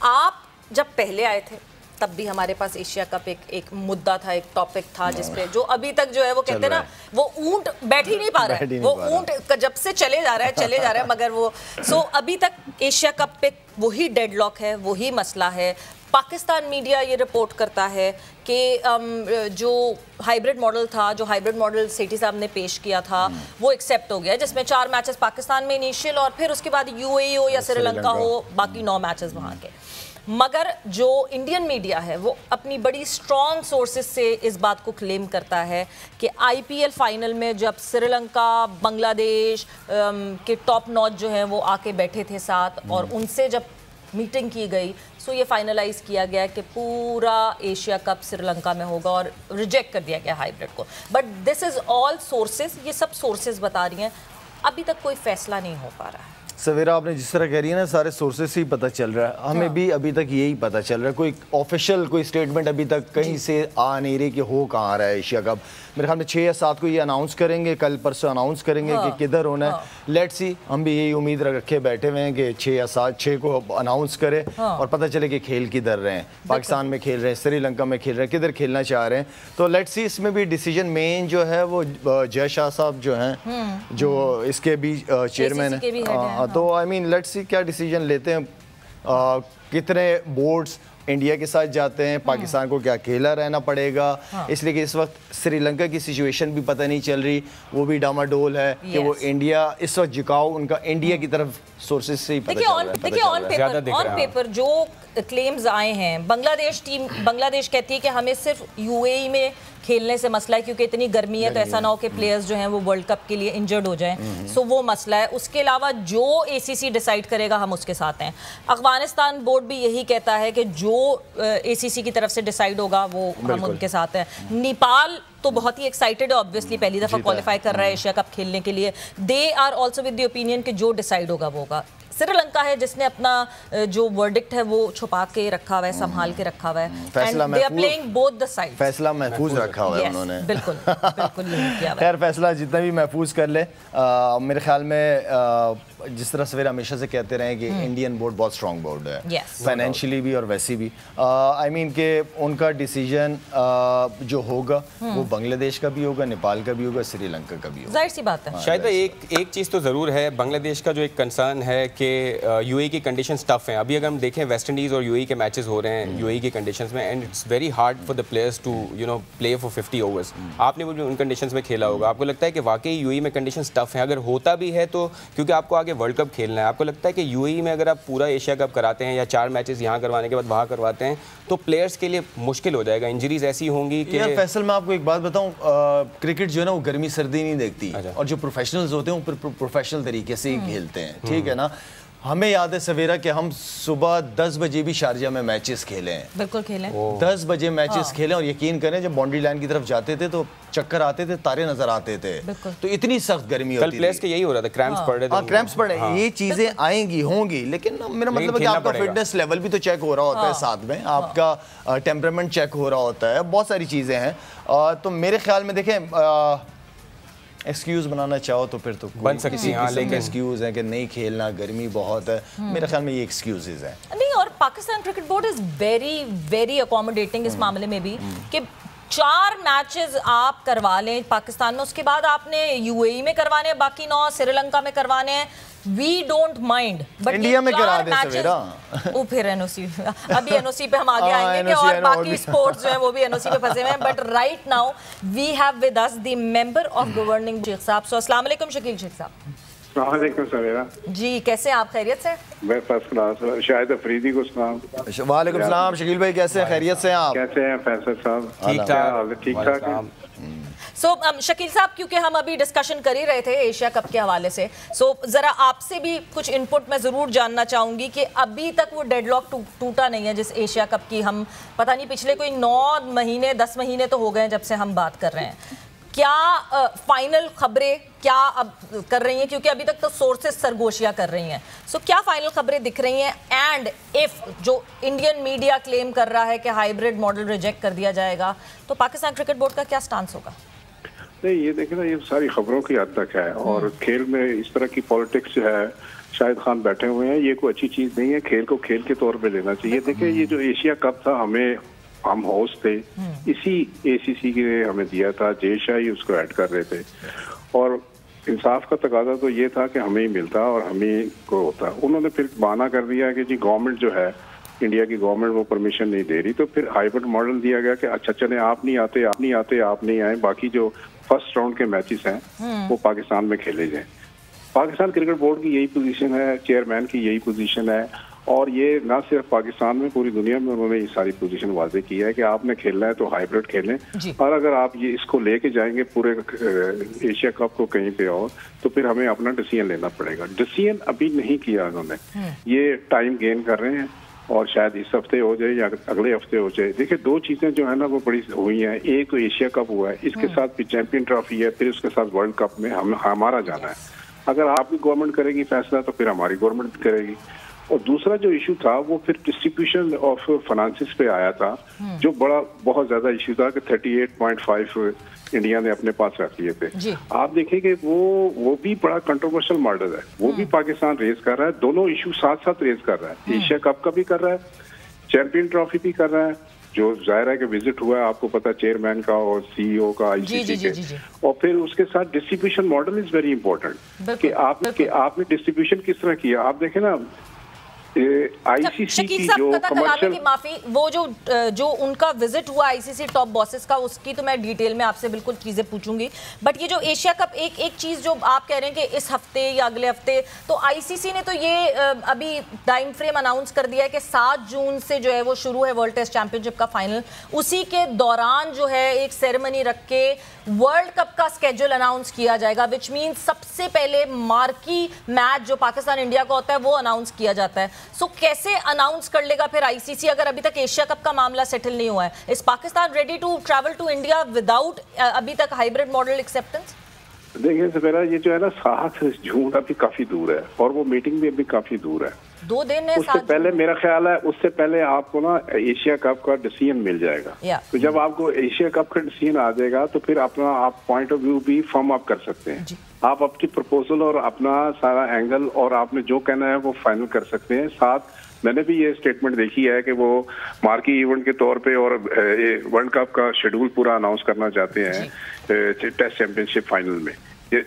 آپ جب پہلے آئے تھے تب بھی ہمارے پاس ایشیا کپ ایک مدعا تھا, ایک ٹاپک تھا جس پہ جو ابھی تک جو ہے وہ کہتے ہیں نا وہ اونٹ بیٹھ ہی نہیں پا رہا ہے, وہ اونٹ جب سے چلے جا رہا ہے مگر وہ ابھی تک ایشیا کپ پہ وہی ڈیڈ لاک ہے, وہی مسئلہ ہے. پاکستان میڈیا یہ رپورٹ کرتا ہے کہ جو ہائیبرڈ ماڈل تھا, جو ہائیبرڈ ماڈل سیٹھی صاحب نے پیش کیا تھا وہ ایکسیپٹ ہو گیا, جس میں 4 میچز پاکستان میں انیشیل اور پھر اس کے بعد یو اے ای ہو یا سری لنکا ہو, باقی 9 میچز وہاں کے. مگر جو انڈین میڈیا ہے وہ اپنی بڑی سٹرونگ سورسز سے اس بات کو کلیم کرتا ہے کہ آئی پی ایل فائنل میں جب سری لنکا, بنگلہ دیش کے ٹاپ نوچ جو ہیں وہ آ کے بیٹھے تھے ساتھ اور ان سے جب میٹنگ کی گئی سو یہ فائنلائز کیا گیا کہ پورا ایشیا کپ سری لنکا میں ہوگا اور ریجیکٹ کر دیا گیا ہائیبرڈ کو. But this is all sources, یہ سب سورسز بتا رہی ہیں, ابھی تک کوئی فیصلہ نہیں ہو پا رہا ہے. سویرا آپ نے جس طرح کہہ رہی ہے نا سارے سورسز سے ہی پتہ چل رہا ہے, ہمیں بھی ابھی تک یہی پتہ چل رہا ہے, کوئی آفیشیل کوئی سٹیٹمنٹ ابھی تک کہیں سے آ نہیں رہی کہ ہو کہاں رہا ہے ایشیا کپ. میرے خیال میں 6 یا 7 کو یہ اناؤنس کریں گے, کل پرسوں اناؤنس کریں گے کہ کدھر ہونا ہے. لیٹس سی, ہم بھی یہی امید رکھے بیٹھے ہوئے ہیں کہ 6 یا 6 کو اناؤنس کرے اور پتہ چلے کہ کھیل کدھر رہے ہیں, پاکستان میں کھیل رہے ہیں, سری لنکا میں کھیل رہے ہیں, کدھر کھیلنا چاہ رہے ہیں. تو لیٹس سی, اس میں بھی ڈیسیجن مین جو ہے وہ جے شاہ صاحب جو ہیں, جو اس کے بھی چیئرمین ہیں, تو آئی مین لیٹس سی کیا ڈیسیجن لیتے ہیں, کتنے بورڈز انڈیا کے ساتھ جاتے ہیں, پاکستان کو کیا کھیلا رہنا پڑے گا, اس لیے کہ اس وقت سری لنکا کی سچویشن بھی پتہ نہیں چل رہی, وہ بھی ڈاماڈول ہے کہ وہ انڈیا اس وقت جھکاؤ ان کا انڈیا کی طرف سورسز سے ہی پتہ چل رہا ہے. دیکھیے آن پیپر جو کلیمز آئے ہیں, بنگلہ دیش کہتی ہے کہ ہمیں صرف یو اے ای میں کھیلنے سے مسئلہ ہے کیونکہ اتنی گرمی ہے تو ایسا نہ ہو کہ پلیئرز جو ہیں وہ ورلڈ کپ کے لیے انجرڈ ہو جائیں, سو وہ مسئلہ ہے. اس کے علاوہ جو اے سی سی ڈیسائیڈ کرے گا ہم اس کے ساتھ ہیں. افغانستان بورڈ بھی یہی کہتا ہے کہ جو اے سی سی کی طرف سے ڈیسائیڈ ہوگا وہ ہم ان کے ساتھ ہیں. نیپال تو بہت ہی ایکسائٹڈ ہے, obviously پہلی دفعہ کوالیفائی کر رہا ہے ایشیا کپ کھیلنے کے لیے. They are also with the opinion کہ جو ڈیسائیڈ ہوگا وہ ہوگا. سری لنکا ہے جس نے اپنا جو ورڈکٹ ہے وہ چھپا کے رکھا ہوا ہے, سنبھال کے رکھا ہوا ہے, and they are playing both the sides. فیصلہ محفوظ رکھا ہوا ہے انہوں نے. بالکل یہی کیا. خیر فیصلہ جتنا بھی محفوظ کر لے, میرے خیال میں جس طرح سویرا ہمیشہ سے کہتے رہے کہ انڈین بورڈ بہت اسٹرانگ بورڈ ہے, فائنینشلی بھی اور ویسی بھی. آئی مین کہ ان کا ڈیسیجن جو ہوگا وہ بنگلہ دیش کا بھی ہوگا, نیپال کا بھی ہوگا, سری لنکا کا بھی ہوگا. ظاہر سی بات ہے. شاید ایک چیز تو ضرور ہے, بنگلہ دیش کا جو ایک کنسرن ہے کہ یو اے کی کنڈیشنز ٹف ہیں. ابھی اگر ہم دیکھیں ویسٹ انڈیز اور یو اے کے میچز ہو رہے ہیں یو اے کی کنڈیشنز میں, and it's very hard for the players to play for 50 overs. آپ نے ان کنڈیشنز میں کھیلا ہوگا, آپ کو لگتا ہے کہ واقعی یو اے میں کنڈیشنز ٹف ہیں؟ اگر ہوتا بھی ہے تو کیونکہ آپ کو آگے ورلڈ کپ کھیلنا ہے, آپ کو لگتا ہے کہ یو اے میں اگر آپ پورا ایشیا کپ کراتے ہیں یا 4 میچز یہاں کروانے کے بعد وہاں کرواتے ہیں تو پلیئرز کے لیے مشکل ہو جائے گا, انجریز ایسی ہوں گی کہ. یار فیصل میں آپ کو ایک بات بتاؤں, کرکٹ جو ہے نا وہ گرمی سردی نہیں دیکھتی, اور جو پروفیشنلز ہوتے ہیں وہ پروفیشنل طریقے سے ہی کھیلتے ہیں, ٹھیک ہے نا. ہمیں یاد ہے سویرا کہ ہم صبح 10 بجے بھی شارجہ میں میچز کھیلے ہیں. بالکل کھیلے, 10 بجے میچز کھیلے, اور یقین کریں جب باؤنڈری لائن کی طرف جاتے تھے تو چکر آتے تھے, تارے نظر آتے تھے, تو اتنی سخت گرمی ہوتی تھی. کل پلیئرز کے یہی ہو رہا تھا, کریمپس پڑ رہے تھے. کریمپس پڑ رہے, یہ چیزیں آئیں گی ہوں گی, لیکن میرا مطلب ہے کہ آپ کا فٹنس لیول بھی تو چیک ہو رہا ہوتا ہے, ساتھ میں آپ کا ٹیمپرامنٹ چیک ہو رہا ہوتا ہے, بہت ساری چیزیں ہیں. تو میرے خیال میں دیکھیں ایکسکیوز بنانا چاہو تو پھر تو بن سکتی ہیں, لیکن ایکسکیوز ہے کہ نہیں کھیلنا, گرمی بہت ہے, میرے خیال میں یہ ایکسکیوزز ہیں. نہیں, اور Pakistan cricket board is very very accommodating اس معاملے میں بھی کہ 4 میچز آپ کروا لیں پاکستان میں, اس کے بعد آپ نے یو اے ای میں کروانے ہیں, باقی 9 سری لنکا میں کروانے ہیں, we don't mind, but India میں کرا دیں سویرا. وہ پھر این او سی, ابھی این او سی پہ ہم آگے آئیں گے کہ اور باقی اسپورٹس جو ہیں وہ بھی این او سی پہ پھنسے ہوئے ہیں. But right now we have with us the member of governing Sheikh صاحب. سو السلام علیکم شکیل شیخ صاحب. السلام علیکم سویرا جی, کیسے ہیں آپ؟ خیریت سے؟ میں فرسٹ کلاس. شاہد افریدی کو سلام. وعلیکم السلام شکیل بھائی, کیسے ہیں؟ خیریت سے ہیں آپ؟ کیسے ہیں فیصل صاحب؟ ٹھیک ٹھاک, ٹھیک ٹھاک ہیں. سو شکیل صاحب, کیونکہ ہم ابھی ڈسکشن کر ہی رہے تھے ایشیا کپ کے حوالے سے, سو ذرا آپ سے بھی کچھ انپٹ میں ضرور جاننا چاہوں گی کہ ابھی تک وہ ڈیڈ لاک ٹوٹا نہیں ہے جس ایشیا کپ کی ہم پتہ نہیں پچھلے کوئی 9 مہینے 10 مہینے تو ہو گئے ہیں جب سے ہم بات کر رہے ہیں. کیا فائنل خبریں کیا اب کر رہی ہیں, کیونکہ ابھی تک تو سورسز سرگوشیاں کر رہی ہیں, سو کیا فائنل خبریں دکھ رہی ہیں؟ اینڈ ایف جو انڈین میڈیا کلیم کر رہا ہے کہ ہائیبرڈ ماڈل ریجیکٹ کر دیا جائے گا تو پاکستان کرکٹ بورڈ کا کیا سٹانس ہوگا؟ نہیں, یہ دیکھیں نا, یہ ساری خبروں کی حد تک ہے, اور کھیل میں اس طرح کی پالیٹکس جو ہے شاہد خان بیٹھے ہوئے ہیں. یہ کوئی اچھی چیز نہیں ہے, کھیل کو کھیل کے طور پہ لینا چاہیے. دیکھیں یہ جو ایشیا کپ تھا ہم ہوسٹ تھے, اسی اے سی سی کے ہمیں دیا تھا, جے شاہی اس کو ایڈ کر رہے تھے, اور انصاف کا تقاضا تو یہ تھا کہ ہمیں ہی ملتا اور ہمیں کو ہوتا. انہوں نے پھر بہانہ کر دیا کہ جی گورنمنٹ جو ہے, انڈیا کی گورنمنٹ وہ پرمیشن نہیں دے رہی, تو پھر ہائیبرڈ ماڈل دیا گیا کہ اچھا چلیں آپ نہیں آتے آپ نہیں آئے, باقی جو فرسٹ راؤنڈ کے میچز ہیں وہ پاکستان میں کھیلے جائیں. پاکستان کرکٹ بورڈ کی یہی پوزیشن ہے, چیئرمین کی یہی پوزیشن ہے, اور یہ نہ صرف پاکستان میں پوری دنیا میں انہوں نے یہ ساری پوزیشن واضح کی ہے کہ آپ نے کھیلنا ہے تو ہائیبرڈ کھیلیں, اور اگر آپ یہ اس کو لے کے جائیں گے پورے ایشیا کپ کو کہیں پہ اور, تو پھر ہمیں اپنا ڈیسیژن لینا پڑے گا. ڈیسیژن ابھی نہیں کیا انہوں نے, یہ ٹائم گین کر رہے ہیں اور شاید اس ہفتے ہو جائے یا اگلے ہفتے ہو جائے. دیکھیں دو چیزیں جو ہے نا وہ بڑی ہوئی ہیں, ایک تو ایشیا کپ ہوا ہے, اس کے ساتھ پھر چیمپئن ٹرافی ہے, پھر اس کے ساتھ ورلڈ کپ میں ہمارا جانا ہے. اگر آپ کی گورنمنٹ کرے گی فیصلہ تو پھر ہماری گورنمنٹ بھی کرے گی. اور دوسرا جو ایشو تھا وہ پھر ڈسٹریبیوشن آف فنانسز پہ آیا تھا, جو بہت زیادہ ایشو تھا کہ 38.5 انڈیا نے اپنے پاس رکھ لیے تھے. آپ دیکھیں کہ وہ بھی بڑا کنٹروورشل ماڈل ہے, وہ بھی پاکستان ریز کر رہا ہے, دونوں ایشو ساتھ ساتھ ریز کر رہا ہے. ایشیا کپ کا بھی کر رہا ہے, چیمپئن ٹرافی بھی کر رہا ہے, جو ظاہر ہے کہ وزٹ ہوا ہے آپ کو پتا چیئرمین کا اور سی ای او کا آئی سی سی کے, اور پھر اس کے ساتھ distribution model is very important کہ آپ نے ڈسٹریبیوشن کس طرح کیا. آپ دیکھیں نا آئی سی سی کی جو کمرشل, معافی, وہ جو ان کا وزٹ ہوا آئی سی سی ٹاپ باسز کا, اس کی تو میں ڈیٹیل میں آپ سے بالکل چیزیں پوچھوں گی, بٹ یہ جو ایشیا کپ ایک چیز جو آپ کہہ رہے ہیں کہ اس ہفتے یا اگلے ہفتے, تو آئی سی سی نے تو یہ ابھی ٹائم فریم اناؤنس کر دیا ہے کہ 7 جون سے جو ہے وہ شروع ہے ورلڈ ٹیسٹ چیمپئن شپ کا فائنل, اسی کے دوران جو ہے ایک سیریمنی رکھ کے ورلڈ کپ کا اسکیڈول اناؤنس کیا جائے گا, وچ مینس سب سے پہلے مارکی میچ جو پاکستان انڈیا کا ہوتا ہے وہ اناؤنس کیا جاتا ہے. سو کیسے اناؤنس کر لے گا پھر آئی سی سی اگر ابھی تک ایشیا کپ کا معاملہ سیٹل نہیں ہوا ہے؟ اس Pakistan ready to travel to India without ابھی تک ہائیبرڈ ماڈل ایکسیپٹنس؟ دیکھیں سمیرا, یہ جو ہے نا 7 جون ابھی کافی دور ہے, اور وہ میٹنگ بھی ابھی کافی دور ہے. 2 دن ہے, اس سے پہلے میرا خیال ہے اس سے پہلے آپ کو نا ایشیا کپ کا ڈیسیژن مل جائے گا. تو جب آپ کو ایشیا کپ کا ڈیسیژن آ جائے گا تو پھر اپنا آپ پوائنٹ آف ویو بھی فارم اپ کر سکتے ہیں. آپ اپنی پرپوزل اور اپنا سارا اینگل اور آپ نے جو کہنا ہے وہ فائنل کر سکتے ہیں. ساتھ میں نے بھی یہ اسٹیٹمنٹ دیکھی ہے کہ وہ مارکی ایونٹ کے طور پہ اور ورلڈ کپ کا شیڈول پورا اناؤنس کرنا چاہتے ہیں ٹیسٹ چیمپئن شپ فائنل میں,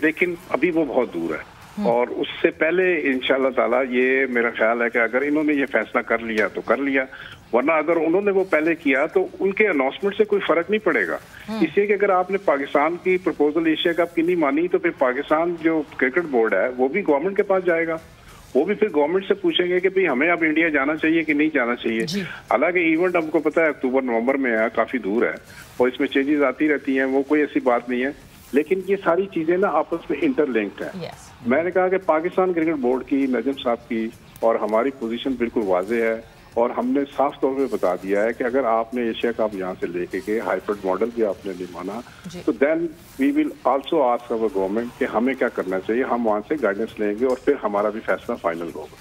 لیکن ابھی وہ بہت دور ہے. اور اس سے پہلے انشاءاللہ تعالیٰ یہ میرا خیال ہے کہ اگر انہوں نے یہ فیصلہ کر لیا تو کر لیا, ورنہ اگر انہوں نے وہ پہلے کیا تو ان کے اناؤنسمنٹ سے کوئی فرق نہیں پڑے گا. اس لیے کہ اگر آپ نے پاکستان کی پرپوزل ایشیا کپ کی نہیں مانی تو پھر پاکستان جو کرکٹ بورڈ ہے وہ بھی گورنمنٹ کے پاس جائے گا, وہ بھی پھر گورنمنٹ سے پوچھیں گے کہ بھئی ہمیں اب انڈیا جانا چاہیے کہ نہیں جانا چاہیے. حالانکہ ایونٹ ہم کو پتہ ہے اکتوبر نومبر میں ہے, کافی دور ہے, اور اس میں چینجز آتی رہتی ہیں, وہ کوئی ایسی بات نہیں ہے, لیکن یہ ساری چیزیں نا آپس میں انٹر لنکڈ ہیں. میں نے کہا کہ پاکستان کرکٹ بورڈ کی, نجم صاحب کی اور ہماری پوزیشن بالکل واضح ہے, اور ہم نے صاف طور پہ بتا دیا ہے کہ اگر آپ نے ایشیا کپ یہاں سے لے کے گئے, ہائیبرڈ ماڈل بھی آپ نے نہیں مانا, تو then we will also ask over government کہ ہمیں کیا کرنا چاہیے. ہم وہاں سے گائیڈنس لیں گے اور پھر ہمارا بھی فیصلہ فائنل ہوگا.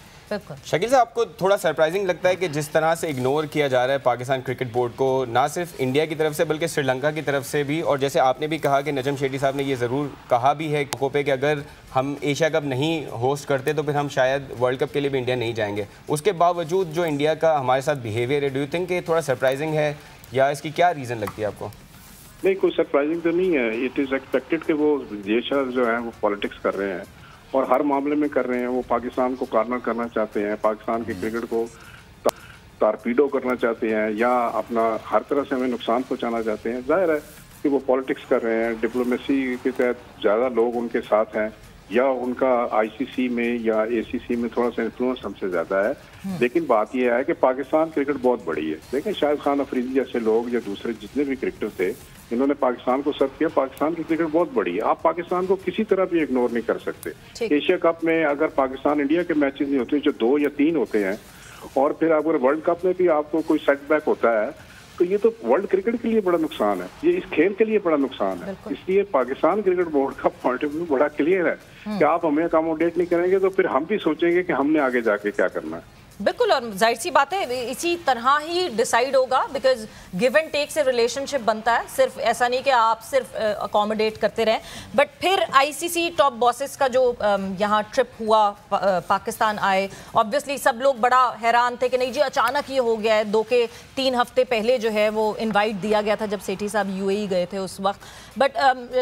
شکیل صاحب, آپ کو تھوڑا سرپرائزنگ لگتا ہے کہ جس طرح سے اگنور کیا جا رہا ہے پاکستان کرکٹ بورڈ کو, نہ صرف انڈیا کی طرف سے بلکہ سری لنکا کی طرف سے بھی, اور جیسے آپ نے بھی کہا کہ نجم شیٹی صاحب نے یہ ضرور کہا بھی ہے پہ کہ اگر ہم ایشیا کپ نہیں ہوسٹ کرتے تو پھر ہم شاید ورلڈ کپ کے لیے بھی انڈیا نہیں جائیں گے. اس کے باوجود جو انڈیا کا ہمارے ساتھ بیہیویئر ہے, ڈو یو تھنک کہ تھوڑا سرپرائزنگ ہے, یا اس کی کیا ریزن لگتی ہے آپ کو؟ نہیں, کوئی سرپرائزنگ تو نہیں ہے. اٹ از ایکسپیکٹڈ کہ وہ دیشا جو ہیں وہ پالیٹکس کر رہے ہیں اور ہر معاملے میں کر رہے ہیں. وہ پاکستان کو کارنر کرنا چاہتے ہیں, پاکستان کے کرکٹ کو تارپیڈو کرنا چاہتے ہیں, یا اپنا ہر طرح سے ہمیں نقصان پہنچانا چاہتے ہیں. ظاہر ہے کہ وہ پالیٹکس کر رہے ہیں, ڈپلومیسی کے تحت زیادہ لوگ ان کے ساتھ ہیں, یا ان کا آئی سی سی میں یا اے سی سی میں تھوڑا سا انفلوئنس ہم سے زیادہ ہے. لیکن بات یہ ہے کہ پاکستان کرکٹ بہت بڑی ہے. دیکھیں شاہد خان افریدی جیسے لوگ یا دوسرے جتنے بھی کرکٹر تھے, انہوں نے پاکستان کو سرو کیا. پاکستان کی کرکٹ بہت بڑی ہے, آپ پاکستان کو کسی طرح بھی اگنور نہیں کر سکتے. ایشیا کپ میں اگر پاکستان انڈیا کے میچز نہیں ہوتے, جو 2 یا 3 ہوتے ہیں, اور پھر اگر ورلڈ کپ میں بھی آپ کو کوئی سیٹ بیک ہوتا ہے, تو یہ تو ورلڈ کرکٹ کے لیے بڑا نقصان ہے, یہ اس کھیل کے لیے بڑا نقصان ہے. اس لیے پاکستان کرکٹ بورڈ کا پوائنٹ آف ویو بڑا کلیئر ہے کہ آپ ہمیں اکاموڈیٹ نہیں کریں گے تو پھر ہم بھی سوچیں گے کہ ہم نے آگے جا کے کیا کرنا ہے. بالکل, اور ظاہر سی بات ہے اسی طرح ہی ڈیسائیڈ ہوگا, بیکاز گیو اینڈ ٹیک سے ریلیشن شپ بنتا ہے, صرف ایسا نہیں کہ آپ صرف اکوموڈیٹ کرتے رہیں. بٹ پھر آئی سی سی ٹاپ باسز کا جو یہاں ٹرپ ہوا, پاکستان آئے, آبویسلی سب لوگ بڑا حیران تھے کہ نہیں جی اچانک یہ ہو گیا ہے. 2 کے 3 ہفتے پہلے جو ہے وہ انوائٹ دیا گیا تھا جب سیٹھی صاحب یو اے ای گئے تھے اس وقت. بٹ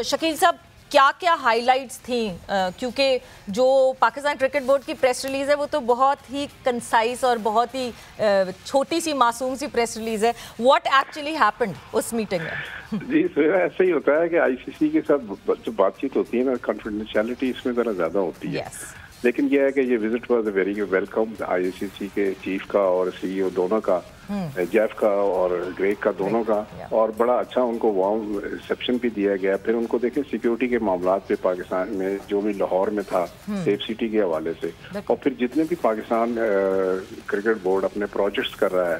شکیل صاحب کیا کیا ہائی لائٹس تھیں, کیونکہ جو پاکستان کرکٹ بورڈ کی پریس ریلیز ہے وہ تو بہت ہی کنسائز اور بہت ہی چھوٹی سی معصوم سی پریس ریلیز ہے. واٹ ایکچولی ہیپنڈ اس میٹنگ میں؟ جی ایسا ہی ہوتا ہے کہ آئی سی سی کے ساتھ جو بات چیت ہوتی ہے نا, کانفیڈینشیلٹی اس میں ذرا زیادہ ہوتی ہے. لیکن یہ ہے کہ یہ visit was a very welcome I C C کے چیف کا اور سی ای او دونوں کا, جیف کا اور گریگ کا دونوں کا, اور بڑا اچھا ان کو وارم ریسیپشن بھی دیا گیا. پھر ان کو دیکھیں سیکیورٹی کے معاملات پہ پاکستان میں جو بھی لاہور میں تھا سیف سٹی کے حوالے سے, اور پھر جتنے بھی پاکستان کرکٹ بورڈ اپنے پروجیکٹس کر رہا ہے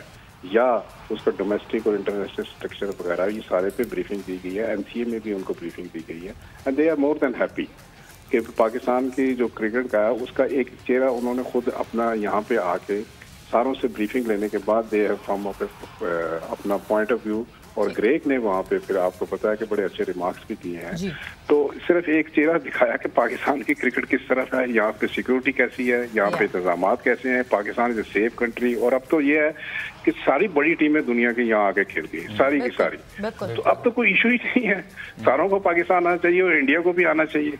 یا اس کا ڈومیسٹک اور انٹرنیشنل اسٹرکچر وغیرہ, یہ سارے پہ بریفنگ دی گئی ہے. این سی اے میں بھی ان کو بریفنگ دی گئی ہے, and they are more than happy کہ پاکستان کی جو کرکٹ کا ہے اس کا ایک چہرہ انہوں نے خود اپنا یہاں پہ آ کے ساروں سے بریفنگ لینے کے بعد دے فرام اپنا پوائنٹ آف ویو, اور گریگ نے وہاں پہ پھر آپ کو پتا ہے کہ بڑے اچھے ریمارکس بھی کیے ہیں. تو صرف ایک چہرہ دکھایا کہ پاکستان کی کرکٹ کس طرف ہے, یہاں پہ سیکیورٹی کیسی ہے, یہاں پہ انتظامات کیسے ہیں, پاکستان از اے سیف کنٹری. اور اب تو یہ ہے کہ ساری بڑی ٹیمیں دنیا کی یہاں آ کے کھیل گئی, ساری کی ساری. تو اب تو کوئی ایشو ہی نہیں ہے, ساروں کو پاکستان آنا چاہیے اور انڈیا کو بھی آنا چاہیے.